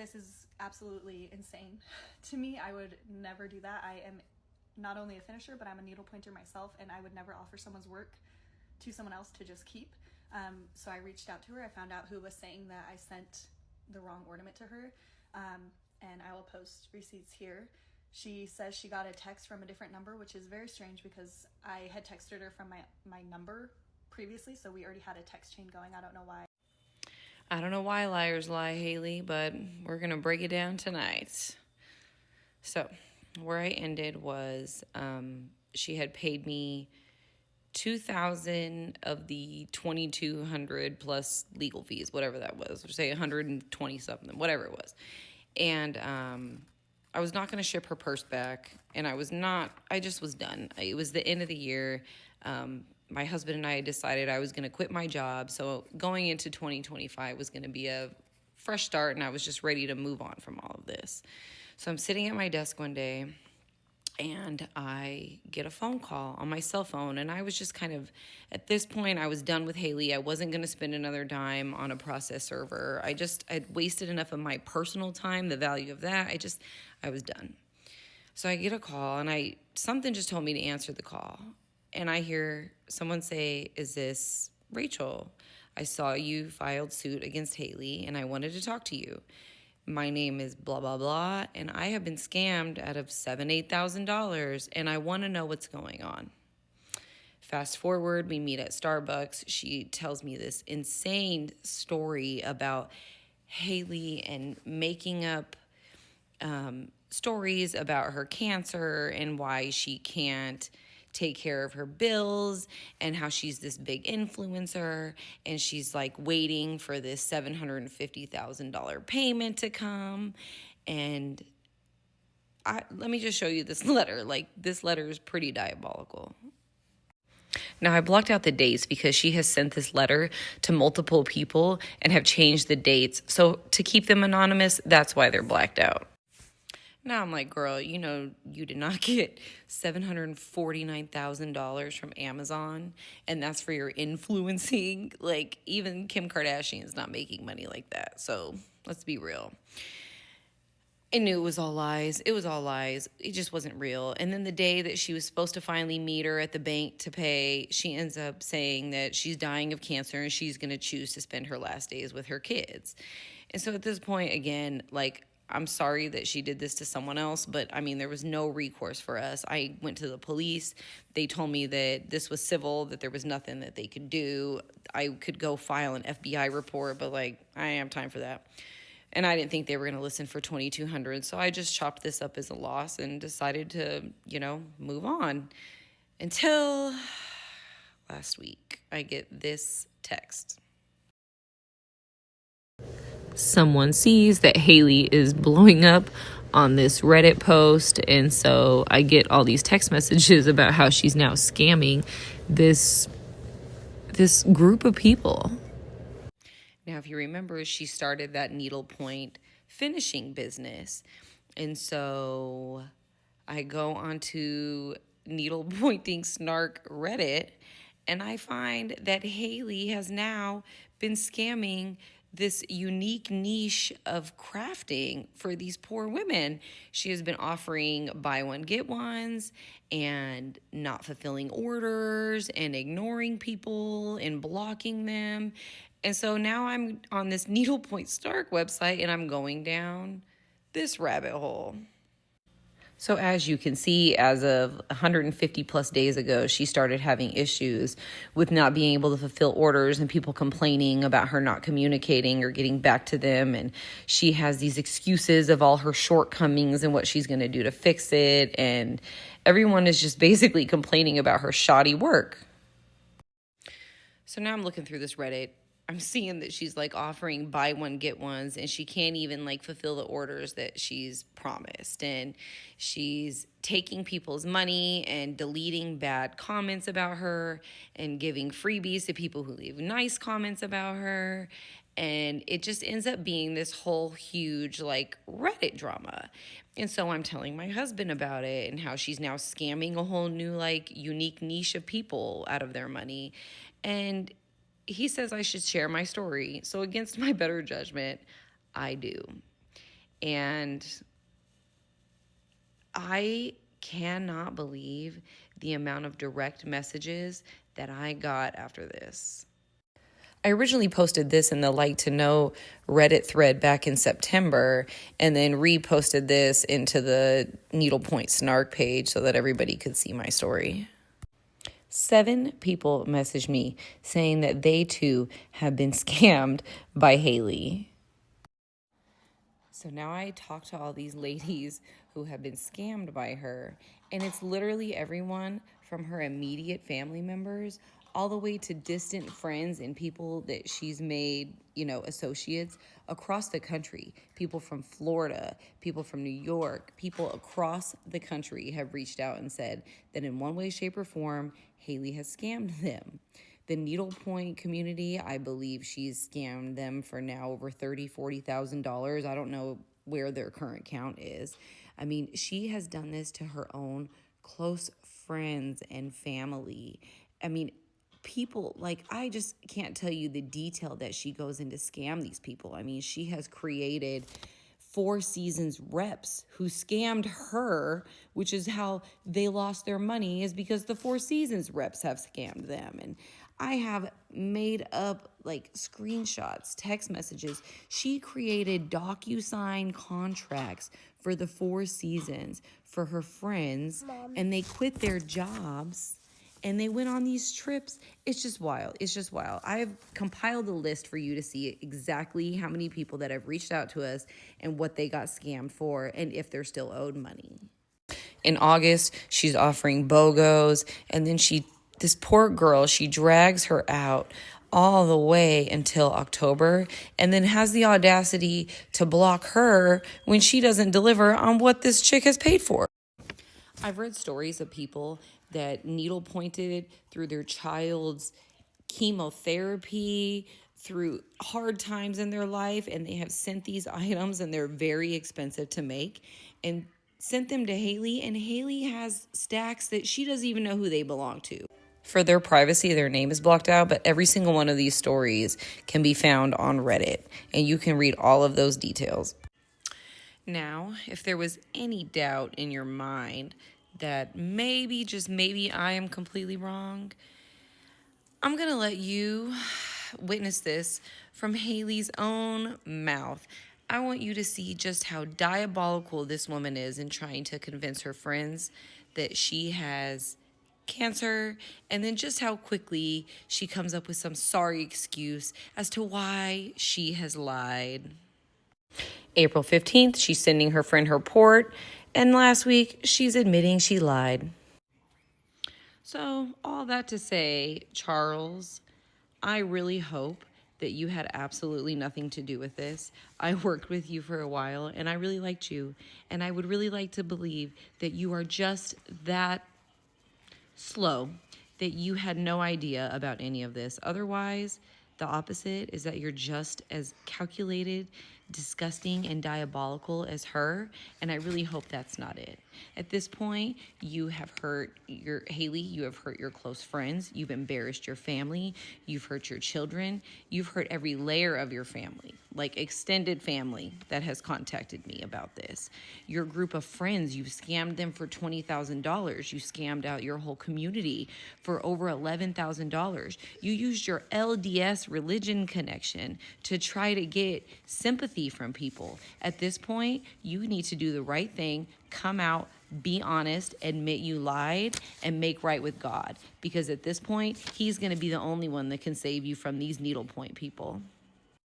this is absolutely insane to me. I would never do that. I am not only a finisher, but I'm a needle pointer myself, and I would never offer someone's work to someone else to just keep. So I reached out to her. I found out who was saying that I sent the wrong ornament to her, and I will post receipts here. She says she got a text from a different number, which is very strange because I had texted her from my number previously, so we already had a text chain going. I don't know why. I don't know why liars lie, Haleigh, but we're going to break it down tonight. So, where I ended was she had paid me $2,000 of the $2,200 plus legal fees, whatever that was, or say 120 something, whatever it was. And I was not going to ship her purse back, and I just was done. It was the end of the year. My husband and I decided I was going to quit my job, so going into 2025 was going to be a fresh start, and I was just ready to move on from all of this. So I'm sitting at my desk one day, and I get a phone call on my cell phone, and I was just kind of, at this point, I was done with Haleigh. I wasn't going to spend another dime on a process server. I'd wasted enough of my personal time, the value of that. I was done. So I get a call, and something just told me to answer the call. And I hear someone say, "Is this Rachel? I saw you filed suit against Haleigh, and I wanted to talk to you. My name is blah, blah, blah, and I have been scammed out of $8,000, and I want to know what's going on." Fast forward, we meet at Starbucks. She tells me this insane story about Haleigh and making up stories about her cancer and why she can't take care of her bills and how she's this big influencer and she's like waiting for this $750,000 payment to come. And let me just show you this letter. Like, this letter is pretty diabolical. Now, I blocked out the dates because she has sent this letter to multiple people and have changed the dates. So to keep them anonymous, that's why they're blacked out. Now I'm like, girl, you did not get $749,000 from Amazon, and that's for your influencing. Like, even Kim Kardashian is not making money like that. So let's be real. I knew it was all lies. It was all lies. It just wasn't real. And then the day that she was supposed to finally meet her at the bank to pay, she ends up saying that she's dying of cancer and she's going to choose to spend her last days with her kids. And so at this point, again, like, I'm sorry that she did this to someone else, but I mean, there was no recourse for us. I went to the police. They told me that this was civil, that there was nothing that they could do. I could go file an FBI report, but like, I didn't have time for that. And I didn't think they were going to listen for $2,200. So I just chopped this up as a loss and decided to, move on. Until last week, I get this text. Someone sees that Haleigh is blowing up on this Reddit post, and so I get all these text messages about how she's now scamming this group of people. Now, if you remember, she started that needlepoint finishing business, and so I go onto needlepointing snark Reddit, and I find that Haleigh has now been scamming this unique niche of crafting for these poor women. She has been offering buy one, get ones and not fulfilling orders and ignoring people and blocking them. And so now I'm on this Needlepoint Stark website and I'm going down this rabbit hole. So as you can see, as of 150 plus days ago, she started having issues with not being able to fulfill orders and people complaining about her not communicating or getting back to them. And she has these excuses of all her shortcomings and what she's going to do to fix it. And everyone is just basically complaining about her shoddy work. So now I'm looking through this Reddit. I'm seeing that she's like offering buy one, get ones, and she can't even like fulfill the orders that she's promised. And she's taking people's money and deleting bad comments about her and giving freebies to people who leave nice comments about her. And it just ends up being this whole huge like Reddit drama. And so I'm telling my husband about it and how she's now scamming a whole new like unique niche of people out of their money. And he says I should share my story. So against my better judgment, I do. And I cannot believe the amount of direct messages that I got after this. I originally posted this in the Like to Know Reddit thread back in September, and then reposted this into the Needlepoint Snark page so that everybody could see my story. 7 people messaged me saying that they too have been scammed by Haleigh. So now I talk to all these ladies who have been scammed by her, and it's literally everyone from her immediate family members all the way to distant friends and people that she's made, associates across the country. People from Florida, people from New York, people across the country have reached out and said that in one way, shape, or form, Haleigh has scammed them. The needlepoint community, I believe she's scammed them for now over $30,000, $40,000. I don't know where their current count is. I mean, she has done this to her own close friends and family. I mean, people, like, I just can't tell you the detail that she goes in to scam these people. I mean, she has created Four Seasons reps who scammed her, which is how they lost their money, is because the Four Seasons reps have scammed them. And I have made up like screenshots, text messages. She created DocuSign contracts for the Four Seasons for her friends, and they quit their jobs and they went on these trips. It's just wild. It's just wild. I've compiled a list for you to see exactly how many people that have reached out to us and what they got scammed for and if they're still owed money. In August, she's offering BOGOs, and then this poor girl, she drags her out all the way until October and then has the audacity to block her when she doesn't deliver on what this chick has paid for. I've read stories of people that needle pointed through their child's chemotherapy, through hard times in their life, and they have sent these items, and they're very expensive to make, and sent them to Haleigh, and Haleigh has stacks that she doesn't even know who they belong to. For their privacy, their name is blocked out, but every single one of these stories can be found on Reddit, and you can read all of those details. Now, if there was any doubt in your mind that maybe, just maybe, I am completely wrong, I'm going to let you witness this from Haleigh's own mouth. I want you to see just how diabolical this woman is in trying to convince her friends that she has cancer, and then just how quickly she comes up with some sorry excuse as to why she has lied. April 15th, she's sending her friend her report, and last week, she's admitting she lied. So, all that to say, Charles, I really hope that you had absolutely nothing to do with this. I worked with you for a while, and I really liked you, and I would really like to believe that you are just that slow, that you had no idea about any of this. Otherwise, the opposite is that you're just as calculated, disgusting, and diabolical as her, and I really hope that's not it. At this point, you have hurt Haleigh, you have hurt your close friends, you've embarrassed your family, you've hurt your children, you've hurt every layer of your family, like extended family that has contacted me about this. Your group of friends, you've scammed them for $20,000. You scammed out your whole community for over $11,000. You used your LDS religion connection to try to get sympathy from people. At this point, you need to do the right thing, come out, be honest, admit you lied, and make right with God. Because at this point, he's going to be the only one that can save you from these needlepoint people.